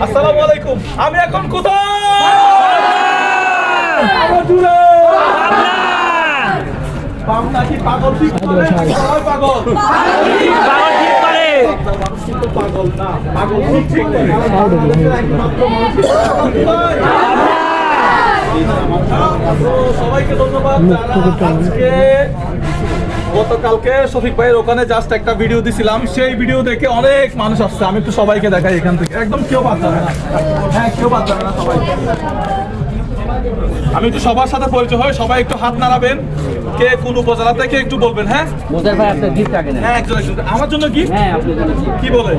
আসসালামু আলাইকুম। আমি এখন কোথায়? পাবনা কি পাগল ঠিক করে? সবাই পাগল। পাগল ঠিক করে। মানুষ কিন্তু পাগল না, পাগল ঠিক করে। একমাত্র মানুষ সবাইকে ধন্যবাদ। আজকে গতকালকে শফিক ভাইয়ের ওখানে জাস্ট একটা ভিডিও দিছিলাম, সেই ভিডিও দেখে অনেক মানুষ আসছে। আমি একটু সবাইকে দেখাই এখান থেকে, একদম কেউ বাদ যাবে না। হ্যাঁ, কেউ বাদ যাবে না, সবাই। আমি একটু সবার সাথে পরিচয় হই, সবাই একটু হাত নাড়াবেন। কে কোন উপজেলা থেকে একটু বলবেন। হ্যাঁ মোজার ভাই আপনার গিফট রাখেন। হ্যাঁ, একজন আমার জন্য কি? হ্যাঁ, আপনার জন্য কি বলে?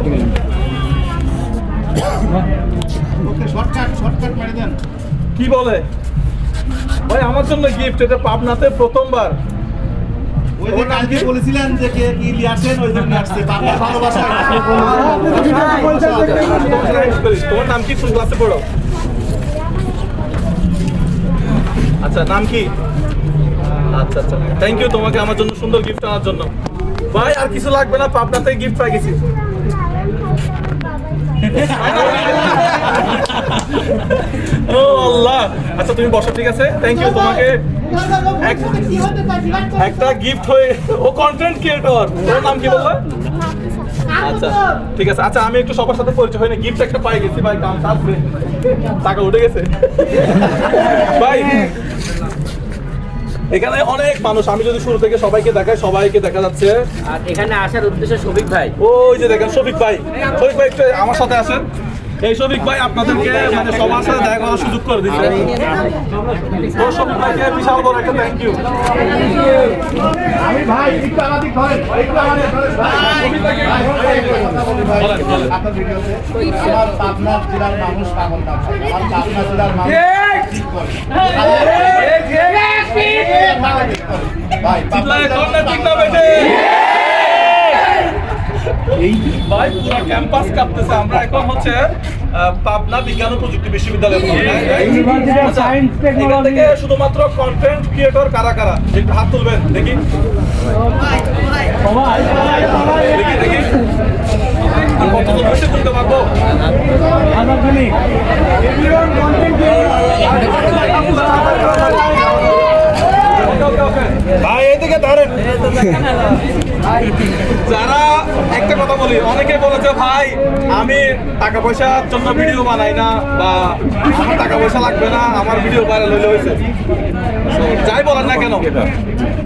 শর্টকাট মেরে দেন। কি বলে ভাই আমার জন্য গিফট? এটা পাবনাতে প্রথমবার। ওই যে কালকে বলেছিলেন যে কে কি নিয়ে আসেন, ওই জন্য আসছে। বাংলা ভালোবাসা। তোমার নাম কি? কোন ক্লাসে পড়ো? আচ্ছা, নাম কি? আচ্ছা আচ্ছা, থ্যাংক ইউ তোমাকে আমার জন্য সুন্দর গিফট আনার জন্য। ভাই আর কিছু লাগবে না, পাবনাতে গিফট পাই গেছি। ও আল্লাহ, আচ্ছা তুমি বসো, ঠিক আছে। থ্যাংক ইউ তোমাকে। একটা গিফট হয়ে, ও কন্টেন্ট ক্রিয়েটর, ওর নাম কি বললো? আচ্ছা ঠিক আছে। আচ্ছা আমি একটু সবার সাথে পরিচয় হয়নি, গিফট একটা পাই গেছি ভাই। কাম আসবে, টাকা উঠে গেছে ভাই। এখানে অনেক মানুষ, আমি যদি শুরু থেকে সবাইকে দেখাই, সবাইকে দেখা যাচ্ছে। আর এখানে আসার উদ্দেশ্য শফিক ভাই। ওই যে দেখেন শফিক ভাই। শফিক ভাই একটু আমার সাথে আসেন। এই শফিক ভাই আপনাদেরকে মানে সবার সাথে দেখা করার সুযোগ করে দিচ্ছে। তো শফিক ভাইকে বিশাল বড় একটা থ্যাংক ইউ। আমি ভাই একটু আমাদের ধরেন, একটু আমাদের ধরেন ভাই। আপনার ভিডিওতে আমার পাবনা জেলার মানুষ পাগল না ভাই। আমার পাবনা জেলার মানুষ ঠিক করে। ভাই চিল্লায় কর্নে ঠিক না বেটে? এই ভাই পুরো ক্যাম্পাস কাঁপতেছে। আমরা এখন হচ্ছে পাবনা বিজ্ঞান ও প্রযুক্তি বিশ্ববিদ্যালয়। এখান থেকে শুধুমাত্র কন্টেন্ট ক্রিয়েটর কারা কারা একটু হাত তুলবেন দেখি। দেখি দেখি কতজন বসে তুলতে পারবো? ভাই এদিকে ধরেন। যারা একটা কথা বলি, অনেকে বলে যে ভাই আমি টাকা পয়সার জন্য ভিডিও বানাই না, বা আমার টাকা পয়সা লাগবে না, আমার ভিডিও ভাইরাল হইলে হয়েছে। যাই বলেন না কেন,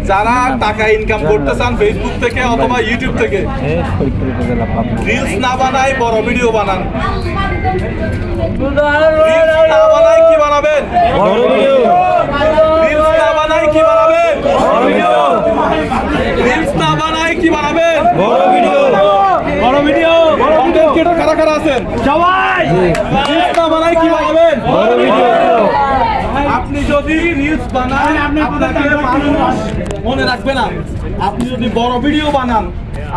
যারা টাকা ইনকাম করতে চান ফেসবুক থেকে অথবা ইউটিউব থেকে, রিলস না বানাই বড় ভিডিও বানান। রিলস না বানাই কি বানাবেন? বড় ভিডিও। রিলস না বানাই কি বানাবেন? বড় ভিডিও। রিলস না বানাই কি বানাবেন? বড় ভিডিও। বড় ভিডিও। কন্টেন্ট ক্রিয়েটর কারা কারা আছেন? সবাই। রিলস না বানাই কি বানাবেন? বড় ভিডিও। আপনি যদি রিলস বানান আপনাকে মানুষ মনে রাখবে না। আপনি যদি বড় ভিডিও বানান,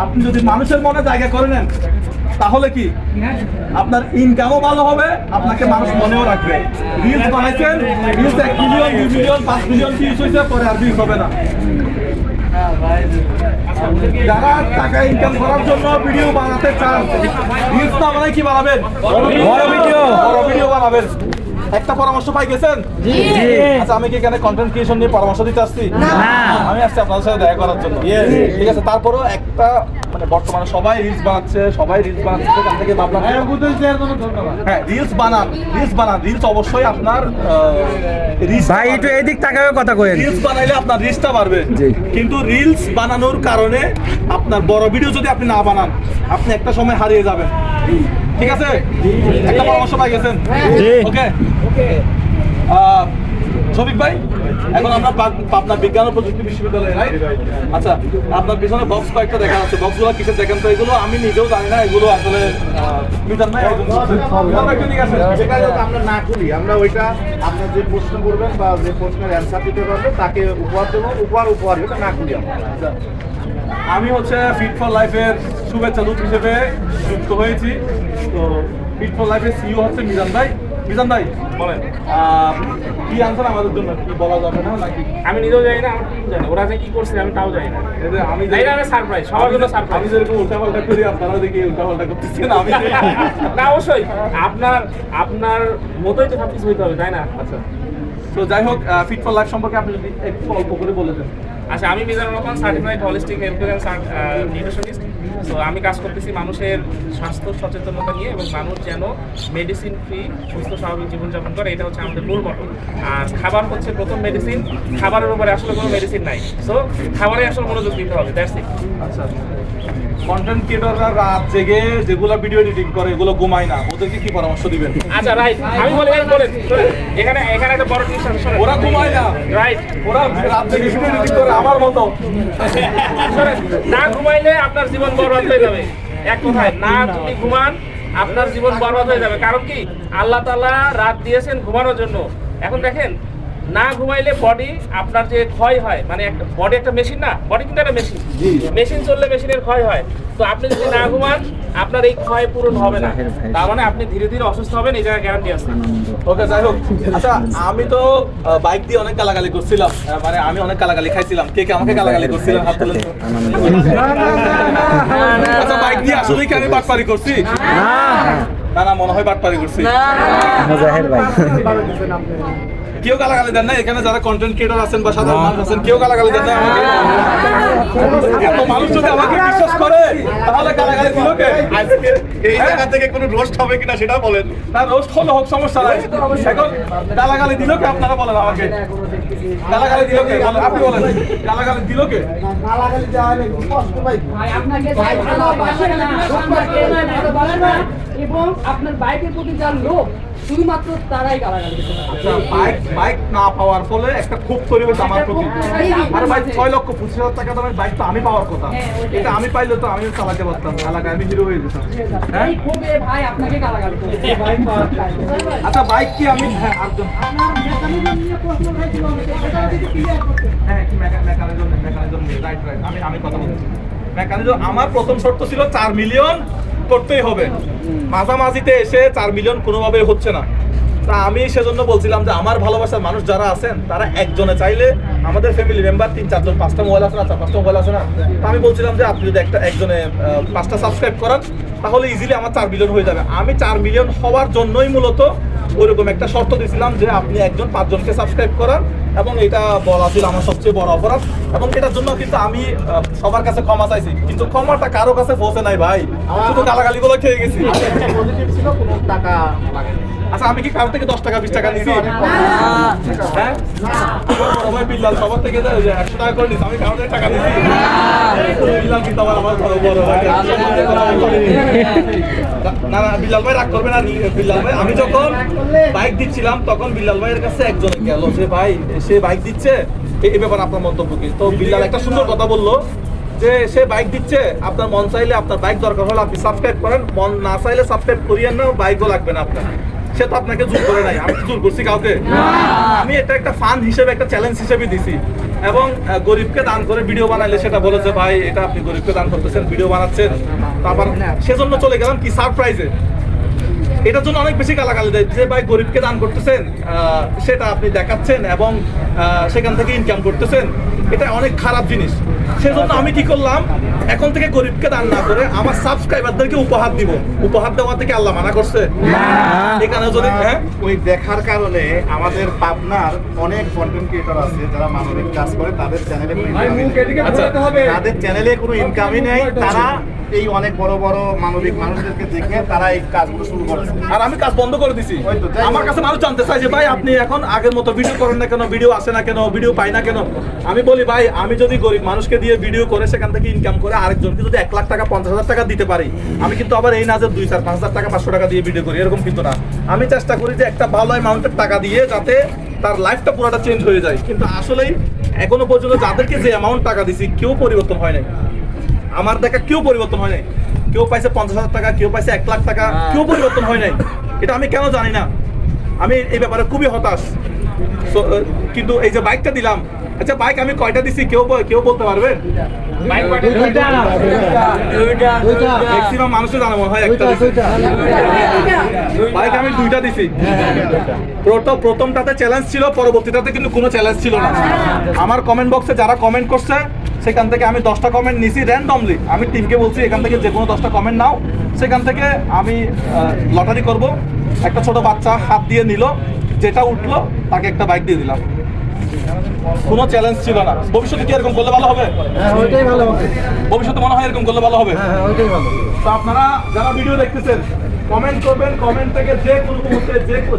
আপনি যদি মানুষের মনে জায়গা করে নেন, তাহলে কি আপনার ইনকামও ভালো হবে, আপনাকে মানুষ মনেও রাখবে। রিলস বানাইছেন, reels 1 million 2 million 5 million views হয়েছে, পরে আর ভিউজ হবে না। যারা টাকা ইনকাম করার জন্য ভিডিও বানাতে চান, রিলস না বানাই কি বানাবেন? বড় ভিডিও। বড় ভিডিও বানাবেন। একটা পরামর্শ পাই গেছেন? জি। আচ্ছা আমি কি এখানে কন্টেন্ট ক্রিয়েশন নিয়ে পরামর্শ দিতে আসছি? না, আমি আসছি আপনাদের সাথে দেখা করার জন্য। ঠিক আছে, তারপরেও একটা মানে বর্তমানে সবাই রিলস বানাচ্ছে, সেখান থেকে ভাবলাম হ্যাঁ রিলস বানান, রিলস বানান। রিলস অবশ্যই আপনার ভাই একটু এদিক তাকায় কথা কইেন। রিলস বানাইলে আপনার রিচটা বাড়বে, কিন্তু রিলস বানানোর কারণে আপনার বড় ভিডিও যদি আপনি না বানান, আপনি একটা সময় হারিয়ে যাবেন। ঠিক আছে, একটা পরামর্শ পাই গেছেন? ওকে শফিক ভাই, এখন আমরা পাবনা বিজ্ঞান ও প্রযুক্তি বিশ্ববিদ্যালয়ে, রাইট? আচ্ছা আপনার পিছনে বক্স কয়েকটা দেখা যাচ্ছে, বক্সগুলো কিসের দেখেন তো? এগুলো আমি নিজেও জানি না, এগুলো আসলে মিটার নাই। আমরা না করি, আমরা ওইটা আপনার যে প্রশ্ন করবেন বা যে প্রশ্নের অ্যান্সার দিতে পারবে তাকে উপহার দেবো। উপহার এটা না করি আমরা। আমি হচ্ছে ফিট ফর লাইফের শুভেচ্ছা দূত হিসেবে যুক্ত হয়েছি। তো ফিট ফর লাইফের সিইও হচ্ছে মিজান ভাই। মিজান ভাই বলেন কি আনছেন আমাদের জন্য, কি বলা যাবে না নাকি? আমি নিজেও জানি না, আমার টিম জানে ওরা যে কি করছে আমি তাও জানি না। এই যে আমি জানি না, আমি সারপ্রাইজ, সবার জন্য সারপ্রাইজ। আমি যেরকম উল্টাপাল্টা করি আপনারাও দেখি উল্টাপাল্টা করতেছেন। আমি না অবশ্যই আপনার মতোই তো সবকিছু হইতে হবে, তাই না? আচ্ছা, তো যাই হোক, ফিট ফর লাইফ সম্পর্কে আপনি যদি একটু অল্প করে বলে দেন। আচ্ছা, আমি Mizanur Rahman, certified holistic health and nutritionist. তো আমি কাজ করতেছি মানুষের স্বাস্থ্য সচেতনতা নিয়ে, এবং মানুষ যেন মেডিসিন ফ্রি সুস্থ স্বাভাবিক জীবনযাপন করে, এটা হচ্ছে আমাদের মূল মটো। আর খাবার হচ্ছে প্রথম মেডিসিন, খাবারের উপরে আসলে কোনো মেডিসিন নাই, সো খাবারে আসলে মনোযোগ দিতে হবে, দ্যাটস ইট। আচ্ছা, কন্টেন্ট ক্রিয়েটররা রাত জেগে যেগুলো ভিডিও এডিটিং করে এগুলো ঘুমায় না, ওদেরকে কি পরামর্শ দিবেন? আচ্ছা, রাইট, আমি বলি, বলেন এখানে একটা বড় জিনিস আছে, শোনেন। ওরা ঘুমায় না, রাইট, ওরা রাত জেগে ভিডিও এডিটিং করে আমার মতো। শোনেন, না ঘুমাইলে আপনার জীবন বরবাদ হয়ে যাবে। এক কথায়, না যদি ঘুমান আপনার জীবন বরবাদ হয়ে যাবে। কারণ কি, আল্লাহ তাআলা রাত দিয়েছেন ঘুমানোর জন্য। এখন দেখেন, না ঘুমাইলে বডি আপনার যে ক্ষয় হয়, মানে একটা বডি একটা মেশিন না, বডি কিন্তু একটা মেশিন, মেশিন চললে মেশিনের ক্ষয় হয়। তো আপনি যদি না ঘুমান আপনার এই ক্ষয় পূরণ হবে না, তার মানে আপনি ধীরে ধীরে অসুস্থ হবেন, এই জায়গায় গ্যারান্টি আছে। ওকে, যাই হোক। আচ্ছা, আমি তো বাইক দিয়ে অনেক গালাগালি করছিলাম, মানে আমি অনেক গালাগালি খাইছিলাম। কে কে আমাকে গালাগালি করছিলেন হাত তুলেন তো। আচ্ছা, বাইক দিয়ে আসলে কি আমি বাটপারি করছি? না না, মনে হয় বাটপারি করছি। কেউ গালাগালি দেন না এখানে, যারা কন্টেন্ট ক্রিয়েটর আছেন বা সাধারণ মানুষ আছেন, কেউ গালাগালি দেন না আমাকে। এত মানুষ যদি আমাকে বিশ্বাস করে তাহলে গালাগালি দিল কে? আজকে এই জায়গা থেকে কোনো রোস্ট হবে কিনা সেটা বলেন। না, রোস্ট হলে হোক, সমস্যা নাই। এখন গালাগালি দিল কে আপনারা বলেন আমাকে। গালাগালি দিল কে? আপনি বলেন, গালাগালি দিল কে? এবং আপনার বাইকের প্রতি যার লোভ শুধুমাত্র তারাই গালাগালি দিতে পারে। আচ্ছা, বাইক না পাওয়ার ফলে একটা ক্ষোভ তৈরি হয়েছে আমার প্রতি। আর ভাই 6,25,000 টাকা দামের বাইক তো আমি পাওয়ার কথা, এটা আমি পাইলে তো আমি চালাতে পারতাম, এলাকায় আমি হিরো হয়ে যেতাম। এই ক্ষোভে ভাই আপনাকে গালাগালি করছে। আচ্ছা, বাইক কি আমি একদম আপনার মেকানিজম নিয়ে প্রশ্ন উঠাইছিল অনেকে, সেটা যদি ক্লিয়ার করতে। হ্যাঁ, কি মেকানিজম রাইট, আমি কথা বলছি। মেকানিজম আমার প্রথম শর্ত ছিল 4 মিলিয়ন করতেই হবে। মাঝামাঝিতে এসে 4 মিলিয়ন কোনোভাবেই হচ্ছে না। তা আমি সেজন্য বলছিলাম যে আমার ভালোবাসার মানুষ যারা আছেন তারা একজনে চাইলে, আমাদের ফ্যামিলি মেম্বার 3-4 জন, 5টা মোবাইল আছে না, 4-5টা মোবাইল আছে না, তা আমি বলছিলাম যে আপনি যদি একজনে 5টা সাবস্ক্রাইব করান তাহলে ইজিলি আমার 4 মিলিয়ন হয়ে যাবে। আমি 4 মিলিয়ন হওয়ার জন্যই মূলত ওইরকম একটা শর্ত দিয়েছিলাম যে আপনি একজন 5 জনকে সাবস্ক্রাইব করান, এবং এটা বলা ছিল আমার সবচেয়ে বড় অপরাধ। এবং এটার জন্য কিন্তু আমি সবার কাছে ক্ষমা চাইছি, কিন্তু ক্ষমাটা কারো কাছে পৌঁছে নাই ভাই, শুধু গালাগালিগুলো খেয়ে গেছি। পজিটিভ ছিল, কোনো টাকা লাগে না। আচ্ছা, আমি কি কারো থেকে 10 টাকা 20 টাকা নিছি? হ্যাঁ, ভাই বিল্লাল সবার থেকে 100 টাকা করে নিছি, আমি কারো থেকে টাকা নিছি? বিল্লাল কিন্তু আমার বড় ভাই। না না, বিল্লাল ভাই রাগ করবেন না। বিল্লাল ভাই, আমি যখন বাইক দিচ্ছিলাম তখন বিল্লাল ভাইয়ের কাছে একজন গেল যে ভাই সে বাইক দিচ্ছে, এই ব্যাপারে আপনার মন্তব্য কি? তো বিল্লাল একটা সুন্দর কথা বললো যে সে বাইক দিচ্ছে, আপনার মন চাইলে আপনার বাইক দরকার হলে আপনি সাবস্ক্রাইব করেন, মন না চাইলে সাবস্ক্রাইব করিয়েন না, বাইকও লাগবে না আপনার। সে তো আপনাকে জোর করে নাই, আমি জোর করছি কাউকে? আমি এটা একটা ফান হিসেবে, একটা চ্যালেঞ্জ হিসেবে দিছি। এবং গরিবকে দান করে ভিডিও বানাইলে সেটা বলে যে ভাই এটা আপনি গরিবকে দান করতেছেন, ভিডিও বানাচ্ছেন, তারপর সেজন্য চলে গেলাম কি সারপ্রাইজে। এটার জন্য অনেক বেশি গালাগালি দেয় যে ভাই গরিবকে দান করতেছেন, সেটা আপনি দেখাচ্ছেন এবং সেখান থেকে ইনকাম করতেছেন, এটা অনেক খারাপ জিনিস। সেজন্য আমি কি করলাম, এখন থেকে গরিবকে দান না করে আমার সাবস্ক্রাইবারদেরকে উপহার দিব। উপহার দেওয়া থেকে আল্লাহ মানা করছে? এখানে যদি ওই দেখার কারণে আমাদের পাবনার অনেক কন্টেন্ট ক্রিয়েটর আছে যারা মানবিক কাজ করে, তাদের চ্যানেলে কোনো ইনকামই নেই। আচ্ছা, তাদের চ্যানেলে কোনো ইনকামই নেই, তারা এই অনেক বড় বড় মানবিক মানুষদেরকে দেখে তারা এই কাজগুলো শুরু করেছে। আর আমি কাজ বন্ধ করে দিছি। ওই তো, তাই আমার কাছে মানুষ জানতে চায় যে ভাই আপনি এখন আগের মতো ভিডিও করেন না কেন, ভিডিও আসে না কেন, ভিডিও পাই না কেন? আমি বলি ভাই, আমি যদি গরিব মানুষকে দিয়ে ভিডিও করে সেখান থেকে ইনকাম করে আরেকজনকে যদি 1 লাখ টাকা 50,000 টাকা দিতে পারি, আমি কিন্তু আবার এই না যে 2-4-5,000 টাকা 500 টাকা দিয়ে ভিডিও করি, এরকম কিন্তু না। আমি চেষ্টা করি যে একটা ভালো অ্যামাউন্টের টাকা দিয়ে যাতে তার লাইফটা পুরোটা চেঞ্জ হয়ে যায়। কিন্তু আসলেই এখনো পর্যন্ত যাদেরকে যে অ্যামাউন্ট টাকা দিছি কেউ পরিবর্তন হয় নাই, আমার দেখা কেউ পরিবর্তন হয় নাই। কেউ পাইছে 50,000 টাকা, কেউ পাইছে 1 লাখ টাকা, কেউ পরিবর্তন হয় নাই। এটা আমি কেন জানি না, আমি এই ব্যাপারে খুবই হতাশ। কিন্তু এই যে বাইকটা দিলাম, আচ্ছা বাইক আমি কয়টা দিছি কেউ বলতে পারবে? ম্যাক্সিমাম মানুষের জানা মনে হয় একটা দিছি। বাইক আমি দুইটা দিছি। প্রথমটাতে চ্যালেঞ্জ ছিল, পরবর্তীটাতে কিন্তু কোনো চ্যালেঞ্জ ছিল না। আমার কমেন্ট বক্সে যারা কমেন্ট করছে সেখান থেকে আমি 10টা কমেন্ট নিছি র্যান্ডমলি। আমি টিমকে বলছি এখান থেকে যে কোনো 10টা কমেন্ট নাও, সেখান থেকে আমি লটারি করব। একটা ছোট বাচ্চা হাত দিয়ে নিল, যেটা উঠলো তাকে একটা বাইক দিয়ে দিলাম। কোনো চ্যালেঞ্জ ছিল না। ভবিষ্যতে কি এরকম করলে ভালো হবে? ওইটাই ভালো হবে। ভবিষ্যতে মনে হয় এরকম করলে ভালো হবে। ওইটাই ভালো। তো আপনারা যারা ভিডিও দেখতেছেন কমেন্ট করবেন, কমেন্ট থেকে যে কোনো মুহূর্তে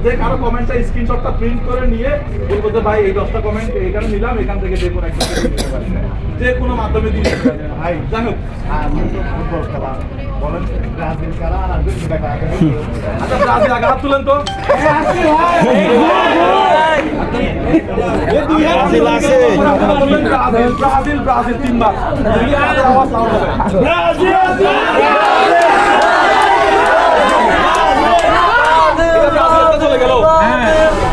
যে কারো কমেন্টটা স্ক্রিনশটটা প্রিন্ট করে নিয়ে বলবো যে ভাই এই 10টা কমেন্ট এখানে নিলাম, এখান থেকে যে কোনো একটা যে কোনো মাধ্যমে দিয়ে দিতে পারেন। ভাই যাই হোক, আমি তো ফুটবল খেলা বলেন ব্রাজিল খেলা আর আর্জেন্টিনা খেলা আচ্ছা ব্রাজিল আগে হাত তুলেন তো। ব্রাজিল আছে। ব্রাজিল ব্রাজিল 3 বার আওয়াজ সাউন্ড হবে। ব্রাজিল চলে গেল।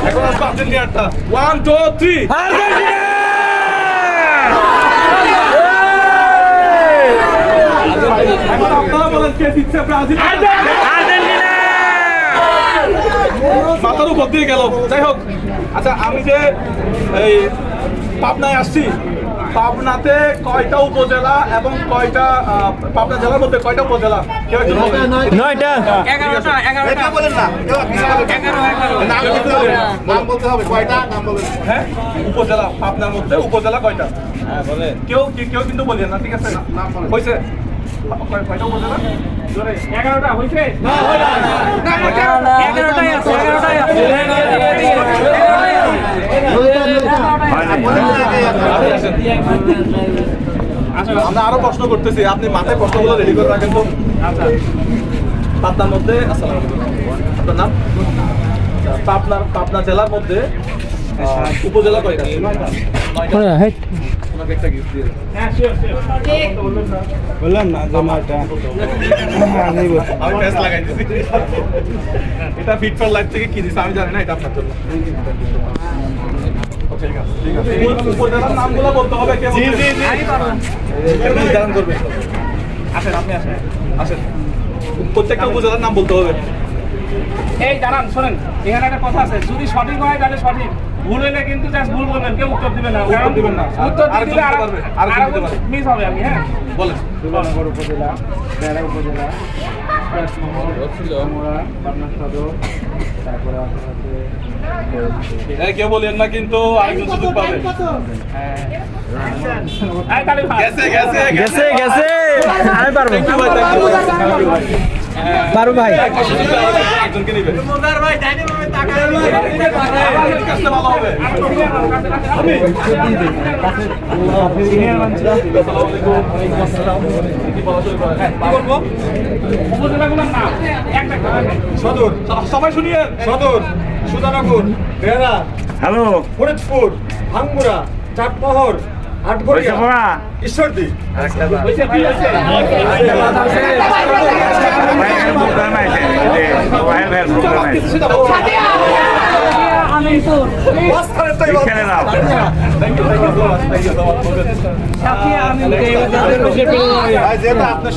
এখন আসবে আর্জেন্টিনাটা। 1 2 3 এখন আপনারা বলেন কে জিতছে? ব্রাজিল মাথার উপর দিয়ে গেল। যাই হোক, আচ্ছা আমি যে এই পাবনায় আসছি, পাবনাতে কয়টা উপজেলা এবং কয়টা পাবনা জেলার মধ্যে কয়টা উপজেলা কেউ একজন বলবেন? 9টা। 11টা এটা বলেন না কেউ আপনি নাম বলতে হবে, নাম বলতে হবে কয়টা নাম বলেন। হ্যাঁ, উপজেলা পাবনার মধ্যে উপজেলা কয়টা? কেউ কেউ কিন্তু বলেন না, ঠিক আছে? নাম বলেন। হয়েছে কয়টা উপজেলা? 11টা হয়েছে? 11টাই আছে, 11টাই আছে। আমরা আরো প্রশ্ন করতেছি, আপনি মাথায় প্রশ্নগুলো রেডি করে রাখেন তো। আচ্ছা, পাবনার মধ্যে আসসালামু আলাইকুম, আপনার নাম? পাবনা জেলার মধ্যে উপজেলা কয়টা? 9টা। ওনাকে একটা গিফট দিয়ে দেন। হ্যাঁ, শিওর শিওর। বললাম না যে 9টা। আমি প্যাচ লাগাই দিছি। এটা ফিট ফর লাইফ থেকে কি দিছে আমি জানি না, এটা আপনার জন্য। ঠিক আছে, ঠিক আছে। উপজেলার নামগুলো বলতে হবে। কে বলবে? জি নির্ধারণ করবে। আসেন, আপনি আসেন, আসেন। প্রত্যেকটা উপজেলার নাম বলতে হবে। এই দাঁড়ান, শোনেন, এখানে একটা কথা আছে, যদি সঠিক হয় তাহলে সঠিক, ভুল হলে কিন্তু জাস্ট ভুল বলবেন, কেউ উত্তর দিবেন না। উত্তর দিবেন না। উত্তর আরেকজন দিলে দিতে পারবে, আরেকজন দিতে পারবে। মিস হবে। আমি হ্যাঁ বলেন। সুলনগর উপজেলা, বেড়া উপজেলা, রাজমহল, আমুরা, পাবনা সদর, তারপরে আশেপাশে কেউ বলেন না কিন্তু আরেকজন সুযোগ পাবে। এই তাহলে ভাই গেছে গেছে গেছে গেছে। আমি পারবো। Thank you ভাই, thank you ভাই। পারবো ভাই। একজনকে নিবেন। কাজটা ভালো হবে। উপজেলাগুলোর নাম একটা সদর, সবাই শুনিয়ে। সদর, সুধানগর, বেড়া, হ্যালো, ফরিদপুর, ভাঙ্গুরা, চাটমোহর, আটঘরিয়া, ঈশ্বরদী। হয়েছে, কি হয়েছে? সেটা বলো। আমি তো মাঝখানেরটাই বল। Thank you so much. Thank you so much. সাথে আমি ভাই, যেটা আপনার